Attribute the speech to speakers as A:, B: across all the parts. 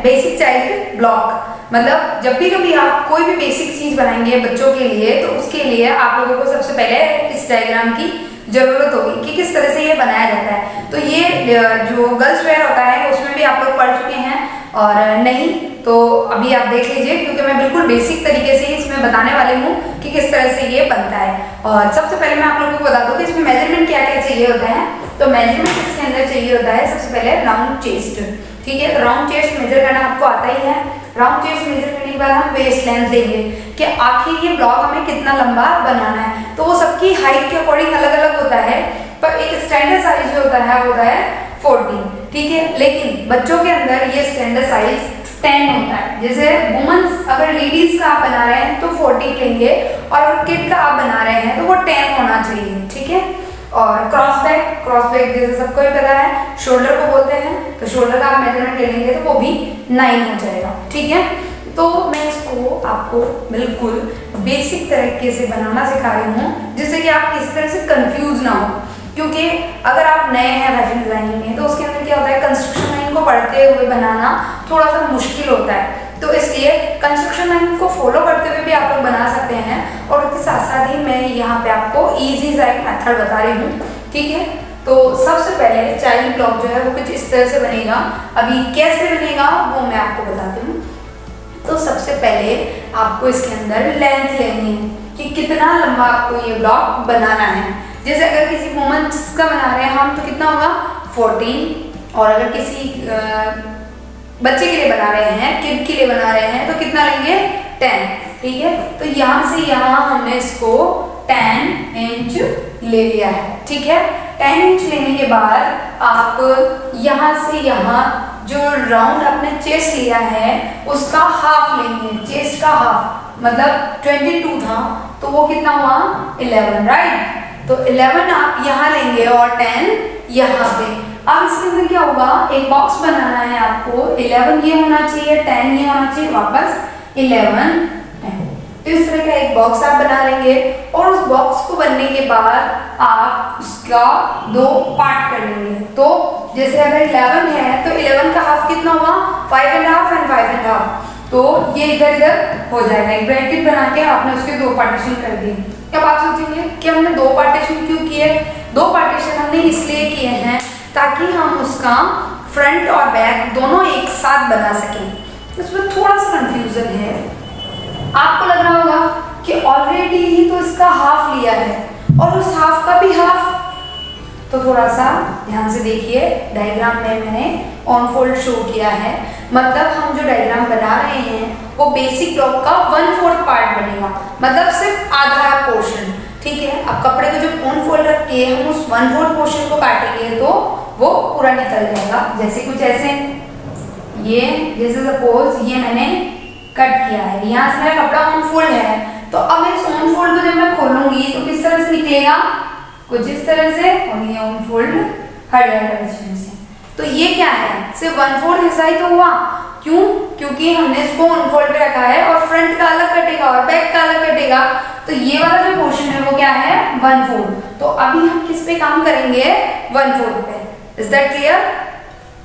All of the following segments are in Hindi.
A: Basic child block. मतलब जब भी कभी आप कोई भी बेसिक चीज बनाएंगे बच्चों के लिए, तो उसके लिए आप लोगों को सबसे पहले इस डायग्राम की जरूरत होगी कि किस तरह से ये बनाया जाता है। तो ये जो गर्ल्स वेयर होता है उसमें भी आप लोग पढ़ चुके हैं, और नहीं तो अभी आप देख लीजिए, क्योंकि मैं बिल्कुल बेसिक तरीके से ही इसमें बताने वाली हूँ कि किस तरह से ये बनता है। और सबसे पहले मैं आप लोगों को बता दूँ कि इसमें मेजरमेंट क्या क्या चाहिए होता है। तो मेजरमेंट इसके अंदर चाहिए होता है सबसे पहले राउंड चेस्ट। ठीक है, राउंड चेस्ट मेजर करना आपको आता ही है। राउंड चेस्ट मेजर करने के बाद हम वेस्ट लेंथ लेंगे कि आखिर ये ब्लॉक हमें कितना लंबा बनाना है। तो वो सबकी हाइट के अकॉर्डिंग अलग अलग होता है, पर एक स्टैंडर्ड साइज जो होता है वो होता है 14। ठीक है, लेकिन बच्चों के अंदर ये स्टैंडर्ड साइज 10 होता है। जैसे वुमेन्स, अगर लेडीज का आप बना रहे हैं तो 40 लेंगे, और अगर किड का आप बना रहे हैं तो वो 10 होना चाहिए। ठीक है, और क्रॉस बैक जैसे सबको ही पता है शोल्डर को बोलते हैं, तो शोल्डर का आप मेजरमेंट ले लेंगे तो वो भी 9 हो जाएगा। ठीक है, तो मैं इसको आपको बिल्कुल बेसिक तरीके से बनाना सिखा रही हूँ, जिससे कि आप किसी तरह से कंफ्यूज ना हो। क्योंकि अगर आप नए हैं फैशन डिजाइनिंग में, तो उसके अंदर क्या होता है, कंस्ट्रक्शन लाइन को पढ़ते हुए बनाना थोड़ा सा मुश्किल होता है। तो इसलिए कंस्ट्रक्शन लाइन को फॉलो करते हुए भी आप लोग बना सकते हैं, और उसके साथ साथ ही मैं यहाँ पे आपको इजी सा एक मेथड बता रही हूँ। ठीक है, तो सबसे पहले चाइल्ड ब्लॉक जो है वो कुछ इस तरह से बनेगा। अभी कैसे बनेगा वो मैं आपको बताती हूँ। तो सबसे पहले आपको इसके अंदर लेंथ लेनी है कि कितना लंबा आपको ये ब्लॉक बनाना है। जैसे अगर किसी वुमेन्स का बना रहे हैं हम, तो कितना होगा 14, और अगर किसी बच्चे के लिए बना रहे हैं, किड के लिए बना रहे हैं, तो कितना लेंगे 10। ठीक है, तो यहाँ से यहाँ हमने इसको 10 इंच ले लिया है। ठीक है, 10 इंच लेने के बाद आप यहाँ से यहाँ जो राउंड आपने चेस्ट लिया है उसका हाफ लेंगे। चेस्ट का हाफ मतलब 22 था, तो वो कितना हुआ 11, राइट। तो 11 आप यहाँ लेंगे और 10 यहाँ पे। अब इसके अंदर क्या होगा, एक बॉक्स बनाना है आपको। 11 ये होना चाहिए, 10 ये होना चाहिए, वापस 11 10। तो इस तरह का एक बॉक्स आप बना लेंगे, और उस बॉक्स को बनने के बाद आप उसका 2 पार्ट कर लेंगे। तो जैसे अगर 11 है तो 11 का हाफ कितना हुआ 5.5 एंड 5.5, तो ये इधर इधर हो जाएगा। एक ब्रैकेट बना के आपने उसके 2 पार्टीशन कर दिए। अब आप सोचेंगे कि हमने 2 पार्टीशन क्यों किए। 2 पार्टीशन हमने इसलिए किए हैं ताकि हम उसका फ्रंट और बैक दोनों एक साथ बना सकें। इसमें थोड़ा सा कंफ्यूजन है, आपको लग रहा होगा कि ऑलरेडी ही तो इसका हाफ लिया है और उस हाफ का भी हाफ। तो थोड़ा सा ध्यान से देखिए, डायग्राम में मैंने ऑन फोल्ड शो किया है। मतलब हम जो डायग्राम बना रहे हैं वो बेसिक ब्लॉक का 1/4 पार्ट बनेगा, मतलब सिर्फ आधा पोर्शन। ठीक है, अब कपड़े को जब ऑन फोल्ड रख के हम उस 1/4 पोर्शन को काटेंगे तो वो पूरा निकल जाएगा। जैसे कुछ ऐसे, ये जैसे सपोज ये मैंने कट किया है, यहाँ से मेरा कपड़ा ऑन फोल्ड है, तो अब इस ऑन फोल्ड को जब मैं खोलूंगी तो किस तरह से निकलेगा, कुछ इस तरह से, और ये ऑन फोल्ड हट जाएगा से। तो ये क्या है, सिर्फ 1/4 हिस्सा ही तो हुआ। क्यों? क्योंकि हमने इसको ऑन फोल्ड पे रखा है, और फ्रंट का अलग कटेगा और बैक का अलग कटेगा। तो ये वाला जो पोर्शन है वो क्या है 1/4। तो अभी हम किस पे काम करेंगे 1/4 पे। Is that clear?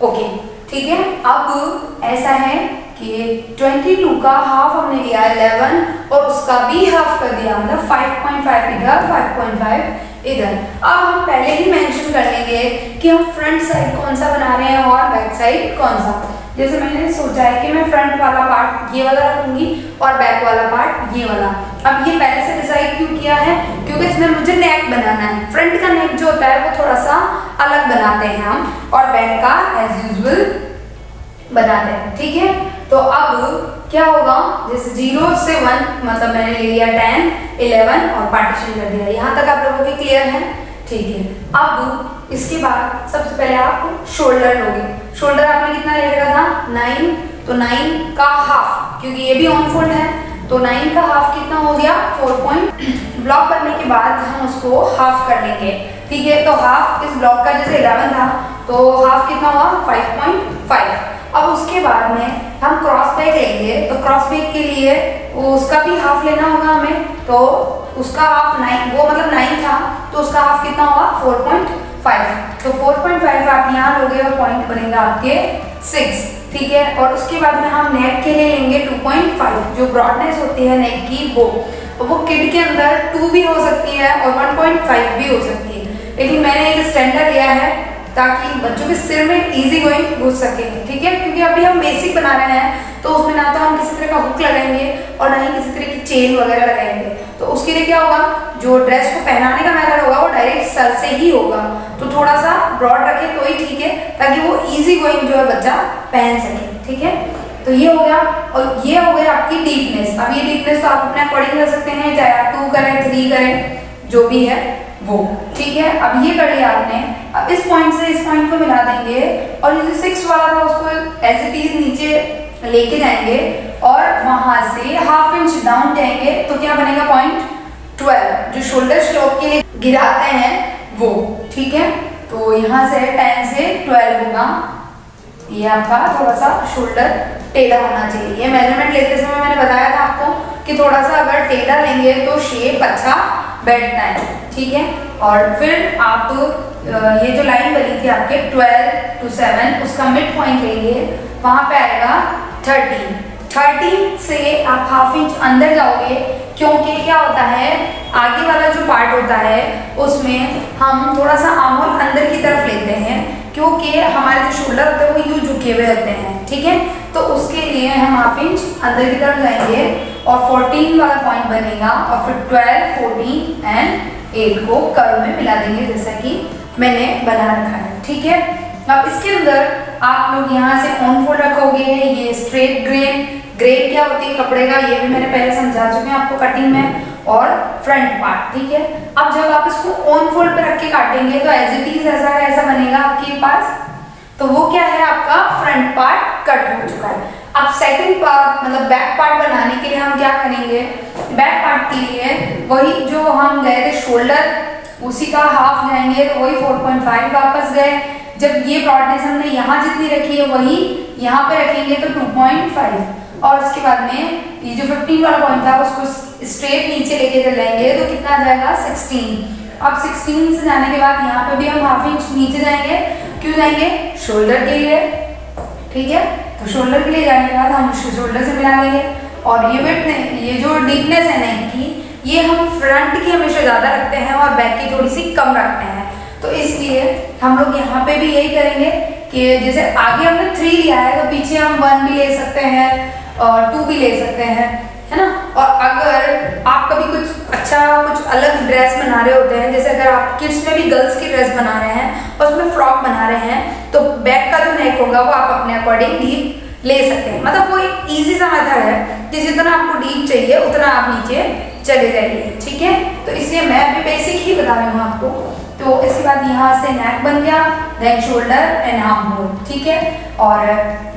A: ओके, ठीक है। अब ऐसा है कि 22 का हाफ हमने लिया 11 और उसका भी हाफ कर दिया, मतलब 5.5 इधर 5.5 इधर। अब हम पहले ही मेंशन कर लेंगे कि हम फ्रंट साइड कौन सा बना रहे हैं और बैक साइड कौन सा। जैसे मैंने सोचा है कि मैं फ्रंट वाला पार्ट ये वाला रखूंगी और बैक वाला पार्ट ये वाला। अब ये पहले से डिसाइड क्यों किया है, क्योंकि इसमें मुझे नेक बनाना है। फ्रंट का नेक जो होता है वो थोड़ा सा अलग बनाते हैं हम, और बैक का एज यूजुअल बनाते हैं। ठीक है, तो अब क्या होगा, जैसे 0 से 1 मतलब मैंने ले लिया 10, 11 और पार्टीशन कर दिया। यहाँ तक आप लोगों के क्लियर है? ठीक है। अब इसके बाद सबसे पहले आप शोल्डर लोगे। शोल्डर आपने कितना ले रखा था 9, तो 9 का हाफ, क्योंकि ये भी ऑन फोल्ड है, तो 9 का हाफ कितना हो गया 4 ब्लॉक करने के बाद हम उसको हाफ कर लेंगे। ठीक है, तो हाफ इस ब्लॉक का जैसे 11 था तो हाफ कितना हुआ 5.5। अब उसके बाद में हम क्रॉस बैक लेंगे, तो क्रॉस बैक के लिए उसका भी हाफ लेना होगा हमें, तो उसका हाफ 9, वो मतलब 9 था तो उसका हाफ कितना होगा 4.5। तो 4.5 आप यहाँ लोगे और पॉइंट बनेगा आपके 6। ठीक है। और उसके बाद में हम नेक के लिए लेंगे 2.5, जो ब्रॉडनेस होती है नेक की वो किड के अंदर 2 भी हो सकती है और 1.5 भी हो सकती है, लेकिन मैंने एक स्टैंडर्ड लिया है ताकि बच्चों के सिर में इजी गोइंग घुस सके, ठीक है। क्योंकि अभी हम बेसिक बना रहे हैं तो उसमें ना तो हम किसी तरह का हुक लगाएंगे और ना ही किसी तरह की चेन वगैरह लगाएंगे, तो उसके लिए क्या होगा, जो ड्रेस को पहनाने का मेथड होगा वो डायरेक्ट सर से ही होगा। तो थोड़ा सा ब्रॉड रखे तो ही ठीक है, ताकि वो इजी गोइंग जो है बच्चा पहन सके, ठीक है। तो ये हो गया, और ये हो गया आपकी डीपनेस। अब ये डीपनेस तो आप अपने अकॉर्डिंग कर सकते हैं, चाहे आप 2 करें 3 करें, जो भी है वो, ठीक है। अब ये कर लिया आपने, अब इस पॉइंट से इस पॉइंट को मिला देंगे और ये जो 6 वाला था उसको एज इट इज नीचे लेके जाएंगे और वहां से ½ इंच डाउन जाएंगे, तो क्या बनेगा पॉइंट 12, जो शोल्डर स्ट्रोक के लिए गिराते हैं वो, ठीक है। तो यहाँ से 10 से 12 होगा, ये आपका थोड़ा सा शोल्डर टेढ़ा होना चाहिए। ये मेजरमेंट लेते समय मैंने बताया था आपको कि थोड़ा सा अगर टेढ़ा लेंगे तो शेप अच्छा बैठता है, ठीक है। और फिर आप ये जो लाइन बनी थी आपके 12 to 7, उसका मिड पॉइंट लेंगे, वहां पे आएगा 13 से आप ½ इंच अंदर जाओगे, क्योंकि क्या होता है आगे वाला जो पार्ट होता है उसमें हम थोड़ा सा आर्महोल अंदर की तरफ लेते हैं, क्योंकि हमारे जो शोल्डर होते हैं वो यूं झुके हुए होते हैं, ठीक है। तो उसके लिए हम ½ इंच अंदर की तरफ जाएंगे और 14 वाला पॉइंट बनेगा, और फिर 12, 14 एंड 8 को कर्व में मिला देंगे, जैसा कि मैंने बना रखा है, ठीक है। अब इसके अंदर आप लोग यहाँ से ऑन फोल्ड रखोगे, ये स्ट्रेट ग्रेन क्या होती है कपड़े का, ये भी मैंने पहले समझा चुके हैं आपको कटिंग में, और फ्रंट पार्ट, ठीक है। अब जब आप इसको ऑन फोल्ड पे रख के काटेंगे तो एज इट इज ऐसा बनेगा आपके पास, तो वो क्या है, आपका फ्रंट पार्ट कट हो चुका है। अब सेकंड पार्ट मतलब बैक पार्ट बनाने के लिए हम क्या करेंगे, बैक पार्ट के लिए वही जो हम गए थे शोल्डर, उसी का हाफ जाएंगे, तो वही 4.5 वापस गए। जब ये ब्रॉडनेस हमने यहाँ जितनी रखी है वही यहाँ पे रखेंगे तो 2.5, और उसके बाद में ये जो 15 वाला पॉइंट था उसको स्ट्रेट नीचे लेके चल जाएंगे, तो कितना आ जाएगा 16। अब 16 से जाने के बाद यहाँ पे भी हम ½ इंच नीचे जाएंगे, क्यों जाएंगे, शोल्डर के लिए, ठीक है। तो शोल्डर के लिए जाने के बाद हम शोल्डर से मिला देंगे, और ये जो डीपनेस है नेक की, ये हम फ्रंट की हमेशा ज़्यादा रखते हैं और बैक की थोड़ी सी कम रखते हैं, तो इसलिए हम लोग यहाँ पे भी यही करेंगे कि जैसे आगे हमने 3 लिया है तो पीछे हम 1 भी ले सकते हैं और 2 भी ले सकते हैं, है ना। और अगर आप कभी कुछ अलग ड्रेस बना रहे होते हैं, जैसे अगर आप किड्स में भी गर्ल्स की ड्रेस बना रहे हैं और उसमें फ्रॉक बना रहे हैं, तो बैक का जो नेक होगा वो आप अपने अकॉर्डिंग डीप ले सकते हैं। मतलब वो एक ईजी सा मेथड है कि जितना आपको डीप चाहिए उतना आप नीचे चले जाइए, ठीक है। तो इसलिए मैं अभी बेसिक ही बता रही हूँ आपको। तो इसके बाद यहाँ से नेक बन गया, then shoulder and armhole, ठीक है। और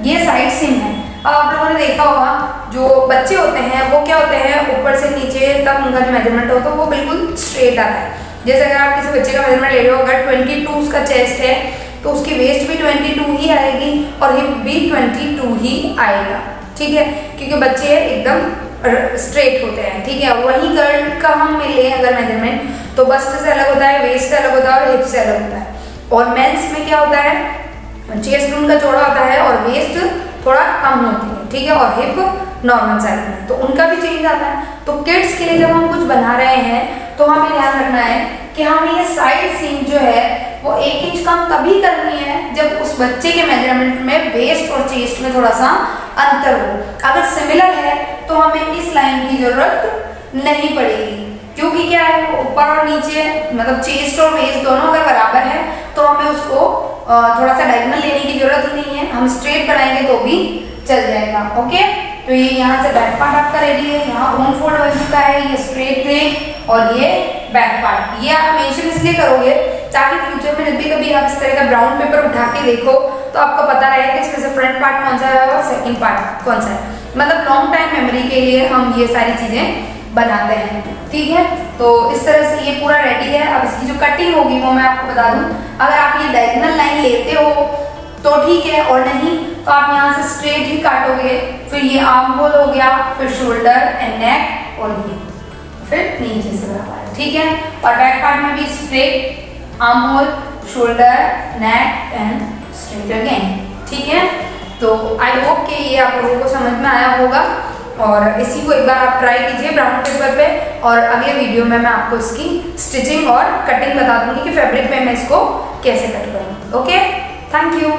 A: ये साइड सीम है। अब आप लोगों ने देखा होगा जो बच्चे होते हैं वो क्या होते हैं, ऊपर से नीचे तक उनका जो मेजरमेंट होता है वो बिल्कुल स्ट्रेट आता है। जैसे अगर आप किसी बच्चे का मेजरमेंट ले रहे हो, अगर 22 उसका चेस्ट है तो उसकी वेस्ट भी 22 ही आएगी और हिप भी 22 ही आएगा, ठीक है, क्योंकि बच्चे एकदम स्ट्रेट होते हैं, ठीक है। वही गर्ल का हम ले अगर मेजरमेंट, तो बस्ट से अलग होता है, वेस्ट से अलग होता है और हिप से अलग होता है। और मेंस में क्या होता है, चेस्ट उनका चौड़ा होता है और वेस्ट थोड़ा कम होती है, ठीक है, और हिप नॉर्मल साइज में, तो उनका भी चेंज आता है। तो किड्स के लिए जब हम कुछ बना रहे हैं तो हमें ध्यान रखना है कि हमें ये साइड सीम जो है वो 1 इंच कम तभी करनी है जब उस बच्चे के मेजरमेंट में वेस्ट और चेस्ट में थोड़ा सा अंतर हो। अगर सिमिलर है तो हमें इस लाइन की जरूरत नहीं पड़ेगी, क्योंकि क्या है ऊपर और नीचे मतलब चेस्ट और वेस्ट दोनों अगर बराबर है तो हमें उसको थोड़ा सा डायगोनल लेने की जरूरत ही नहीं है, हम स्ट्रेट बनाएंगे तो भी चल जाएगा। ओके, तो ये यहाँ से बैक पार्ट आपका रेडी है, यहाँ ऑन फोल्ड बन चुका है, ये स्ट्रेट ग्रेन और ये बैक पार्ट। ये आप मेंशन इसलिए करोगे ताकि फ्यूचर में जब भी कभी आप इस तरह का ब्राउन पेपर उठा के देखो तो आपको पता रहेगा कि इसमें से फ्रंट पार्ट कौन सा है और सेकंड पार्ट कौन सा है। मतलब लॉन्ग टाइम मेमोरी के लिए हम ये सारी चीजें बनाते हैं, ठीक है। तो इस तरह से ये पूरा रेडी है। अब इसकी जो कटिंग होगी वो मैं आपको बता दूं, अगर आप ये डायगोनल लाइन लेते हो तो ठीक है, और नहीं तो आप यहाँ से स्ट्रेट ही काटोगे। फिर ये आर्म होल हो गया, फिर शोल्डर एंड नेक और ये फिर नीचे से बराबर, ठीक है। और बैक पार्ट में भी straight arm hole, shoulder, neck and straight again, ठीक है। तो आई होप कि ये आप लोगों को समझ में आया होगा, और इसी को एक बार आप ट्राई कीजिए ब्राउन पेपर पे। और अगले वीडियो में मैं आपको इसकी स्टिचिंग और कटिंग बता दूंगी कि फैब्रिक में मैं इसको कैसे कट करूँ। Okay, thank you.